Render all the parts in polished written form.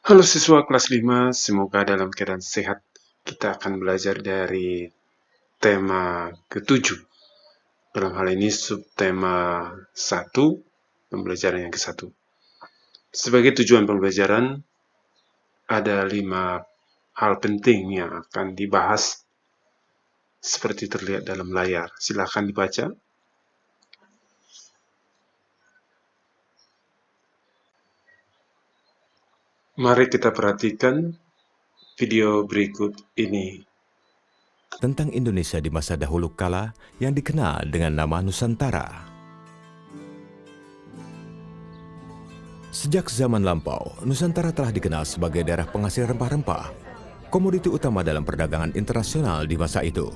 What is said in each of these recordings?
Halo siswa kelas 5, semoga dalam keadaan sehat. Kita akan belajar dari tema ke-7. Dalam hal ini subtema 1, pembelajaran yang ke-1. Sebagai tujuan pembelajaran, ada 5 hal penting yang akan dibahas seperti terlihat dalam layar. Silakan dibaca. Mari kita perhatikan video berikut ini. Tentang Indonesia di masa dahulu kala yang dikenal dengan nama Nusantara. Sejak zaman lampau, Nusantara telah dikenal sebagai daerah penghasil rempah-rempah, komoditi utama dalam perdagangan internasional di masa itu.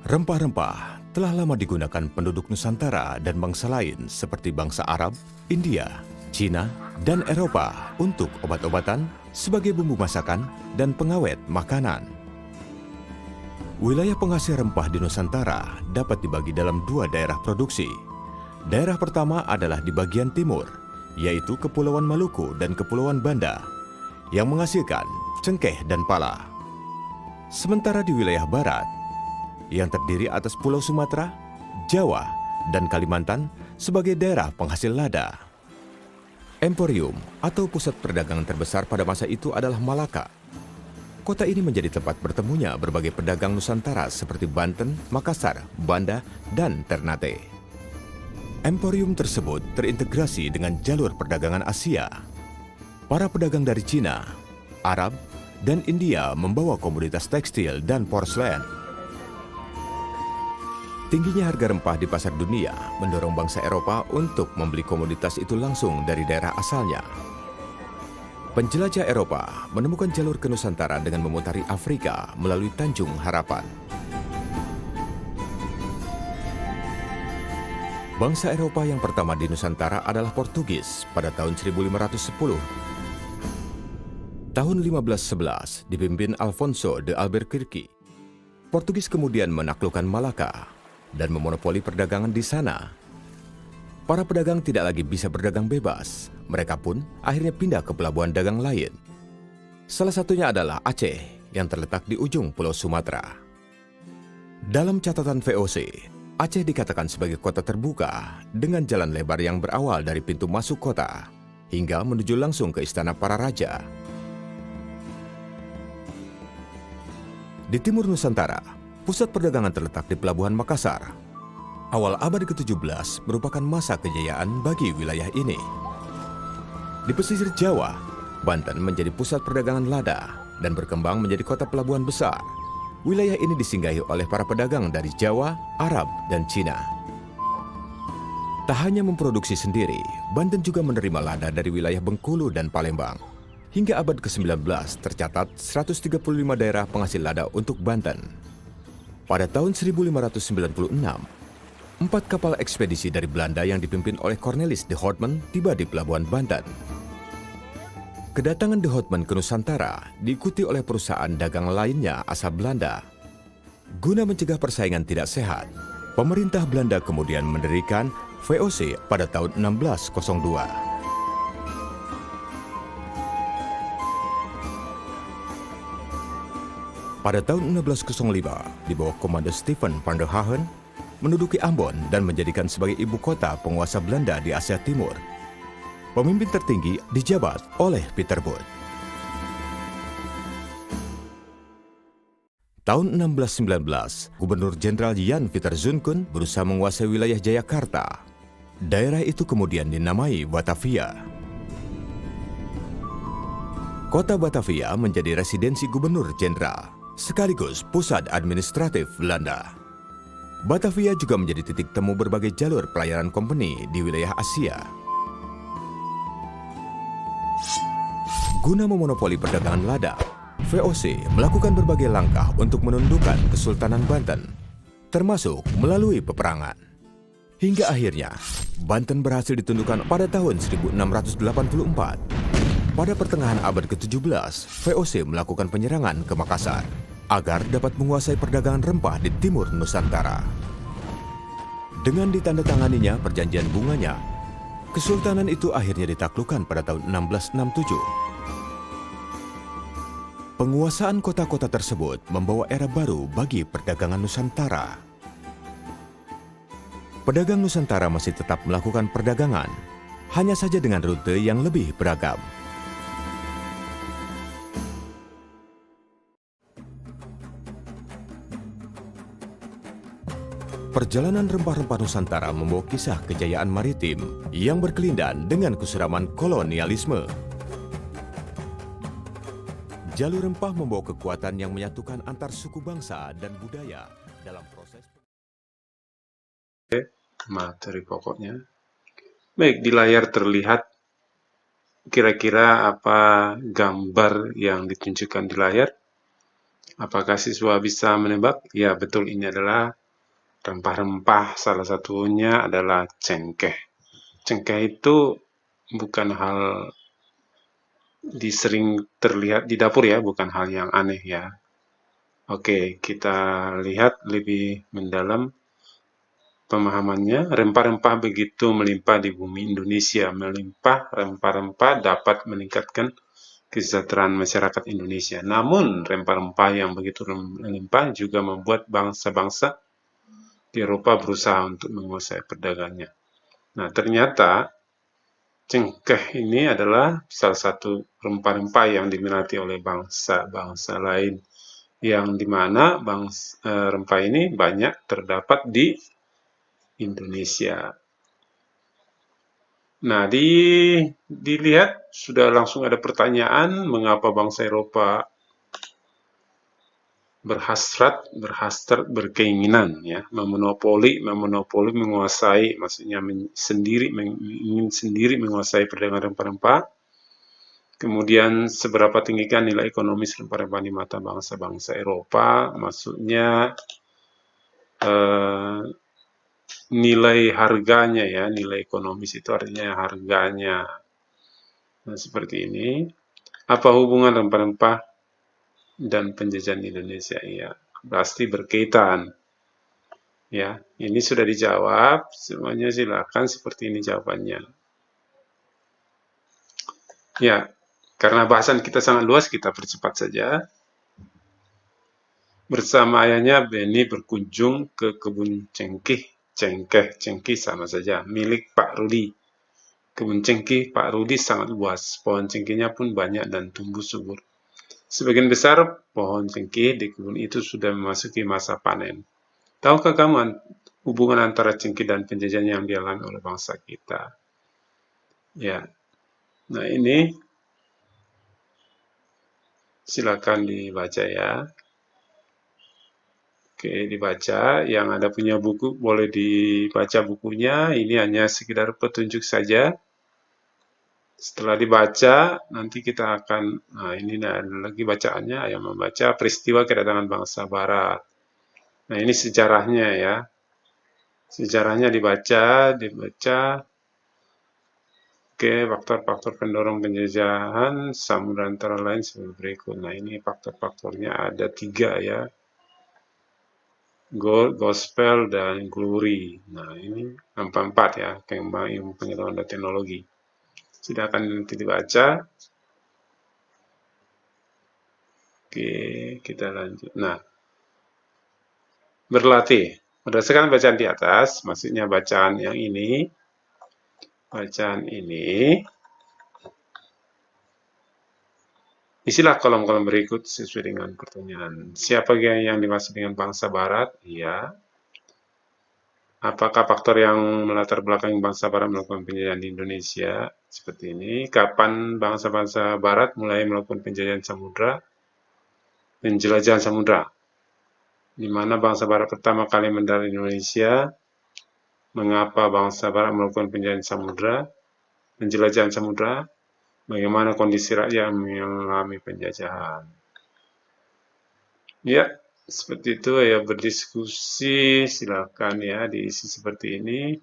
Rempah-rempah telah lama digunakan penduduk Nusantara dan bangsa lain seperti bangsa Arab, India, Cina, dan Eropa untuk obat-obatan, sebagai bumbu masakan, dan pengawet makanan. Wilayah penghasil rempah di Nusantara dapat dibagi dalam 2 daerah produksi. Daerah pertama adalah di bagian timur, yaitu Kepulauan Maluku dan Kepulauan Banda, yang menghasilkan cengkeh dan pala. Sementara di wilayah barat, yang terdiri atas Pulau Sumatera, Jawa, dan Kalimantan sebagai daerah penghasil lada. Emporium atau pusat perdagangan terbesar pada masa itu adalah Malaka. Kota ini menjadi tempat bertemunya berbagai pedagang Nusantara seperti Banten, Makassar, Banda, dan Ternate. Emporium tersebut terintegrasi dengan jalur perdagangan Asia. Para pedagang dari Cina, Arab, dan India membawa komoditas tekstil dan porselen. Tingginya harga rempah di pasar dunia mendorong bangsa Eropa untuk membeli komoditas itu langsung dari daerah asalnya. Penjelajah Eropa menemukan jalur ke Nusantara dengan memutari Afrika melalui Tanjung Harapan. Bangsa Eropa yang pertama di Nusantara adalah Portugis pada tahun 1510. Tahun 1511 dipimpin Alfonso de Albuquerque. Portugis kemudian menaklukkan Malaka dan memonopoli perdagangan di sana. Para pedagang tidak lagi bisa berdagang bebas. Mereka pun akhirnya pindah ke pelabuhan dagang lain. Salah satunya adalah Aceh yang terletak di ujung Pulau Sumatera. Dalam catatan VOC, Aceh dikatakan sebagai kota terbuka dengan jalan lebar yang berawal dari pintu masuk kota hingga menuju langsung ke istana para raja. Di timur Nusantara, pusat perdagangan terletak di Pelabuhan Makassar. Awal abad ke-17 merupakan masa kejayaan bagi wilayah ini. Di pesisir Jawa, Banten menjadi pusat perdagangan lada dan berkembang menjadi kota pelabuhan besar. Wilayah ini disinggahi oleh para pedagang dari Jawa, Arab, dan Cina. Tak hanya memproduksi sendiri, Banten juga menerima lada dari wilayah Bengkulu dan Palembang. Hingga abad ke-19 tercatat 135 daerah penghasil lada untuk Banten. Pada tahun 1596, 4 kapal ekspedisi dari Belanda yang dipimpin oleh Cornelis de Houtman tiba di Pelabuhan Banten. Kedatangan de Houtman ke Nusantara diikuti oleh perusahaan dagang lainnya asal Belanda. Guna mencegah persaingan tidak sehat, pemerintah Belanda kemudian mendirikan VOC pada tahun 1602. Pada tahun 1605, di bawah komando Stephen van der Hagen, menduduki Ambon dan menjadikan sebagai ibu kota penguasa Belanda di Asia Timur. Pemimpin tertinggi dijabat oleh Pieterboth. Tahun 1619, Gubernur Jenderal Jan Pieter Zoon berusaha menguasai wilayah Jayakarta. Daerah itu kemudian dinamai Batavia. Kota Batavia menjadi residensi Gubernur Jenderal, sekaligus pusat administratif Belanda. Batavia juga menjadi titik temu berbagai jalur pelayaran kompeni di wilayah Asia. Guna memonopoli perdagangan lada, VOC melakukan berbagai langkah untuk menundukkan Kesultanan Banten, termasuk melalui peperangan. Hingga akhirnya, Banten berhasil ditundukkan pada tahun 1684. Pada pertengahan abad ke-17, VOC melakukan penyerangan ke Makassar agar dapat menguasai perdagangan rempah di timur Nusantara. Dengan ditandatanganinya perjanjian bunganya, Kesultanan itu akhirnya ditaklukkan pada tahun 1667. Penguasaan kota-kota tersebut membawa era baru bagi perdagangan Nusantara. Pedagang Nusantara masih tetap melakukan perdagangan, hanya saja dengan rute yang lebih beragam. Perjalanan rempah-rempah Nusantara membawa kisah kejayaan maritim yang berkelindan dengan keseraman kolonialisme. Jalur rempah membawa kekuatan yang menyatukan antar suku bangsa dan budaya dalam proses materi pokoknya. Baik, di layar terlihat kira-kira apa gambar yang ditunjukkan di layar. Apakah siswa bisa menebak? Ya, betul, ini adalah rempah-rempah, salah satunya adalah cengkeh. Cengkeh itu bukan hal sering terlihat di dapur ya, bukan hal yang aneh ya. Oke, kita lihat lebih mendalam pemahamannya. Rempah-rempah begitu melimpah di bumi Indonesia. Melimpah rempah-rempah dapat meningkatkan kesejahteraan masyarakat Indonesia. Namun, rempah-rempah yang begitu melimpah juga membuat bangsa-bangsa di Eropa berusaha untuk menguasai perdagangannya. Nah, ternyata cengkeh ini adalah salah satu rempah-rempah yang diminati oleh bangsa-bangsa lain, yang dimana rempah ini banyak terdapat di Indonesia. Nah, dilihat sudah langsung ada pertanyaan, mengapa bangsa Eropa berhasrat, berkeinginan ya, memonopoli menguasai, maksudnya ingin sendiri menguasai perdagangan rempah-rempah. Kemudian seberapa tinggikah nilai ekonomis rempah-rempah di mata bangsa-bangsa Eropa, maksudnya nilai harganya ya, nilai ekonomis itu artinya harganya. Nah, seperti ini. Apa hubungan rempah-rempah dan penjajahan Indonesia? Ya, pasti berkaitan. Ya, ini sudah dijawab, semuanya silakan seperti ini jawabannya. Ya, karena bahasan kita sangat luas, kita percepat saja. Bersama ayahnya, Beni berkunjung ke kebun cengkeh sama saja, milik Pak Rudi. Kebun cengkeh Pak Rudi sangat luas, pohon cengkehnya pun banyak dan tumbuh subur. Sebagian besar pohon cengkeh di kebun itu sudah memasuki masa panen. Tahukah kamu hubungan antara cengkeh dan penjajahan yang dialami oleh bangsa kita? Ya, nah ini silakan dibaca ya. Oke, dibaca. Yang ada punya buku boleh dibaca bukunya. Ini hanya sekedar petunjuk saja. Setelah dibaca, nanti kita akan, nah ini ada lagi bacaannya, yang membaca peristiwa kedatangan bangsa Barat. Nah ini sejarahnya ya. Sejarahnya dibaca. Oke, faktor-faktor pendorong penjajahan samudra antara lain sebagai berikut. Nah ini faktor-faktornya ada 3 ya. Gospel, dan glory. Nah ini 4 ya, ilmu pengetahuan dan teknologi. Silakan nanti dibaca. Oke, kita lanjut. Nah, berlatih. Berdasarkan bacaan di atas, maksudnya bacaan yang ini, isilah kolom-kolom berikut sesuai dengan pertanyaan. Siapa yang dimaksud dengan bangsa Barat? Iya. Apakah faktor yang melatar belakangi bangsa Barat melakukan penjajahan di Indonesia? Seperti ini. Kapan bangsa-bangsa Barat mulai melakukan penjajahan samudra? Penjelajahan samudra. Di mana bangsa Barat pertama kali mendarat di Indonesia? Mengapa bangsa Barat melakukan penjajahan samudra? Penjelajahan samudra. Bagaimana kondisi rakyat yang mengalami penjajahan? Ya, seperti itu ya, berdiskusi, silakan ya diisi seperti ini.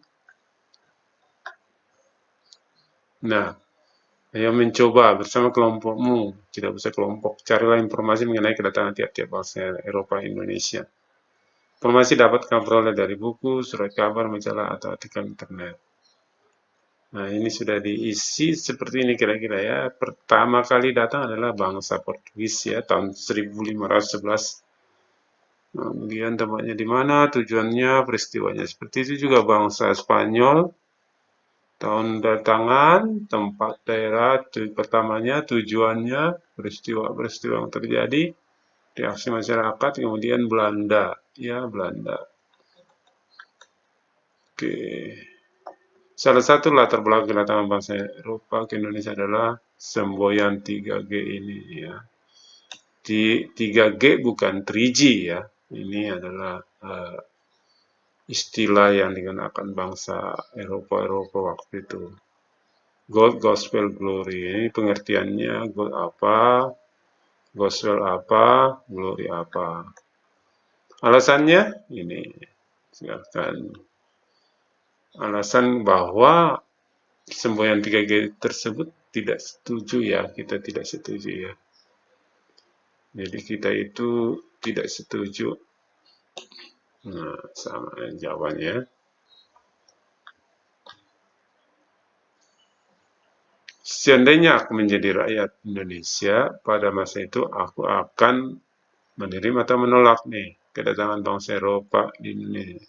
Nah, ayo mencoba bersama kelompokmu, tidak usah kelompok, carilah informasi mengenai kedatangan tiap-tiap bangsa Eropa Indonesia. Informasi dapat kamu peroleh dari buku, surat kabar, majalah, atau artikel internet. Nah, ini sudah diisi seperti ini kira-kira ya. Pertama kali datang adalah bangsa Portugis ya, tahun 1511. Kemudian tempatnya di mana, tujuannya, peristiwanya. Seperti itu juga bangsa Spanyol, tahun datangan, tempat daerah, pertamanya, tujuannya, peristiwa-peristiwa yang terjadi, reaksi masyarakat, kemudian Belanda. Ya, Belanda. Oke. Salah satu latar belakang kedatangan bangsa Eropa ke Indonesia adalah semboyan 3G ini ya. Di 3G bukan 3G ya. Ini adalah istilah yang digunakan bangsa Eropa waktu itu. Gold, Gospel, Glory. Ini pengertiannya gold apa, Gospel apa, Glory apa. Alasannya ini, silakan. Alasan bahwa semboyan 3G tersebut tidak setuju ya, kita tidak setuju ya. Jadi kita itu tidak setuju. Nah, sama jawabannya. Seandainya aku menjadi rakyat Indonesia, pada masa itu aku akan menerima atau menolak nih kedatangan bangsa Eropa di Indonesia.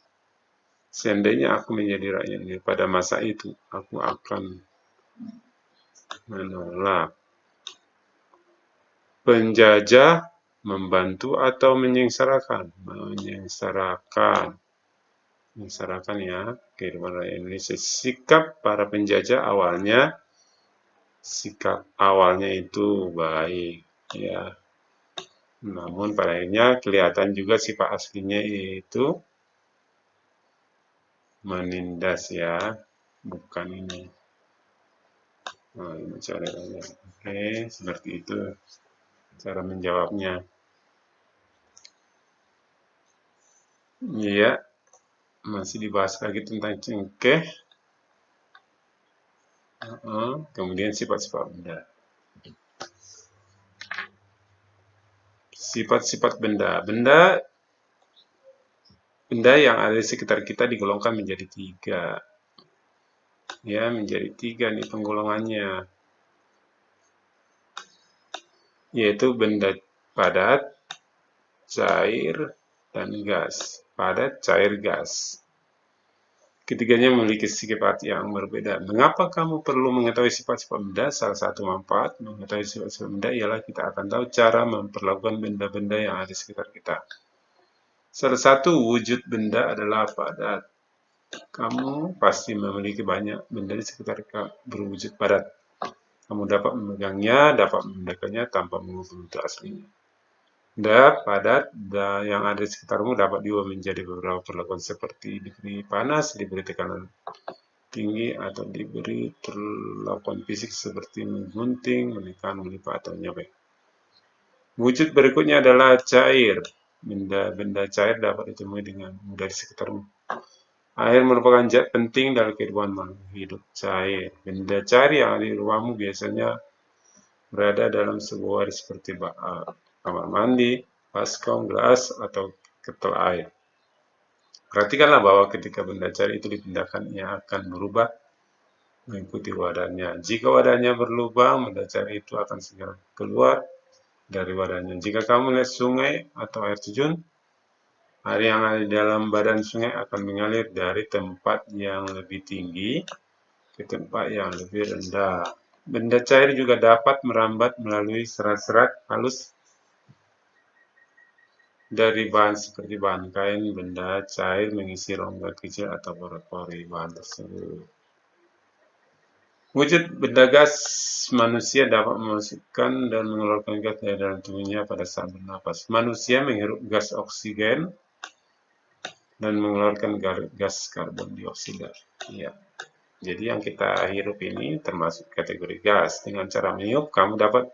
Seandainya aku menjadi rakyat Indonesia pada masa itu, aku akan menolak. Penjajah membantu atau menyengsarakan? Menyengsarakan. Menyengsarakan ya, kehidupan rakyat Indonesia. Sikap para penjajah awalnya itu baik ya. Namun pada akhirnya kelihatan juga sifat aslinya itu menindas ya, bukan ini. Nah, ini caranya. Oke, seperti itu cara menjawabnya. Iya, masih dibahas lagi tentang cengkeh. Kemudian sifat-sifat benda. Sifat-sifat benda. Benda yang ada di sekitar kita digolongkan menjadi 3. Ya, menjadi 3 nih penggolongannya. Yaitu benda padat, cair, dan gas. Padat, cair, gas. Ketiganya memiliki sifat yang berbeda. Mengapa kamu perlu mengetahui sifat-sifat benda? Salah satu manfaat mengetahui sifat-sifat benda ialah kita akan tahu cara memperlakukan benda-benda yang ada di sekitar kita. Salah satu wujud benda adalah padat. Kamu pasti memiliki banyak benda di sekitar kamu berwujud padat. Kamu dapat memegangnya, dapat memindahkannya tanpa mengubah bentuk aslinya. Benda padat yang ada di sekitarmu dapat diubah menjadi beberapa perlakuan seperti diberi panas, diberi tekanan tinggi, atau diberi perlakuan fisik seperti menggunting, menekan, melipat, atau nyobek. Wujud berikutnya adalah cair. Benda-benda cair dapat ditemui dengan mudah di sekitarmu. Air merupakan zat penting dalam kehidupan makhluk hidup cair. Benda cair yang ada di rumahmu biasanya berada dalam sebuah wadah seperti kamar mandi, baskom, gelas, atau ketel air. Perhatikanlah bahwa ketika benda cair itu dipindahkan, ia akan berubah mengikuti wadahnya. Jika wadahnya berlubang, benda cair itu akan segera keluar dari wadahnya. Jika kamu lihat sungai atau air terjun, air yang ada di dalam badan sungai akan mengalir dari tempat yang lebih tinggi ke tempat yang lebih rendah. Benda cair juga dapat merambat melalui serat-serat halus dari bahan seperti bahan kain. Benda cair mengisi rongga kecil atau pori-pori bahan tersebut. Wujud benda gas, manusia dapat memasukkan dan mengeluarkan gas dari dalam tubuhnya pada saat bernapas. Manusia menghirup gas oksigen dan mengeluarkan gas karbon dioksida. Ya. Jadi yang kita hirup ini termasuk kategori gas. Dengan cara meniup, kamu dapat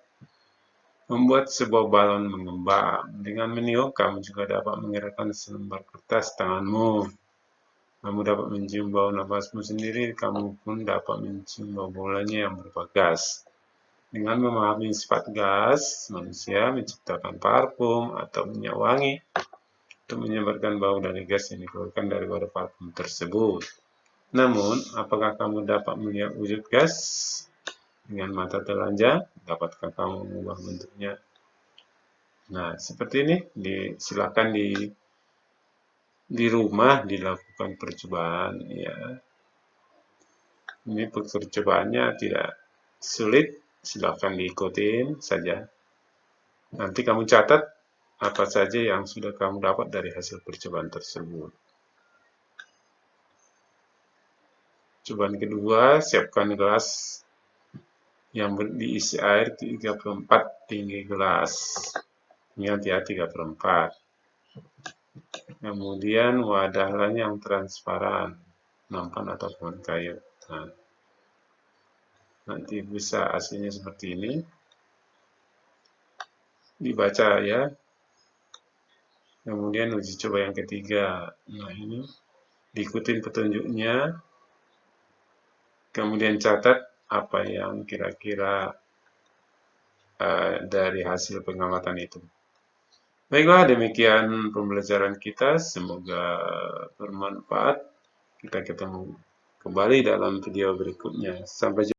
membuat sebuah balon mengembang. Dengan meniup, kamu juga dapat mengeratkan selembar kertas tanganmu. Kamu dapat mencium bau nafasmu sendiri, kamu pun dapat mencium bau bolanya yang berupa gas. Dengan memahami sifat gas, manusia menciptakan parfum atau minyak wangi untuk menyebarkan bau dari gas yang dikeluarkan dari wadah parfum tersebut. Namun, apakah kamu dapat melihat wujud gas dengan mata telanjang? Dapatkah kamu mengubah bentuknya? Nah, seperti ini, silakan di rumah dilakukan percobaan, ya. Ini percobaannya tidak sulit, silakan diikutin saja. Nanti kamu catat apa saja yang sudah kamu dapat dari hasil percobaan tersebut. Cobaan kedua, siapkan gelas yang diisi air 3/4 tinggi gelas. Ingat ya, 3/4. Kemudian wadah yang transparan, nampan ataupun kayu. Nah, nanti bisa hasilnya seperti ini. Dibaca ya. Kemudian uji coba yang ketiga. Nah, ini diikutin petunjuknya. Kemudian catat apa yang kira-kira dari hasil pengamatan itu. Baiklah, demikian pembelajaran kita. Semoga bermanfaat. Kita ketemu kembali dalam video berikutnya. Sampai jumpa.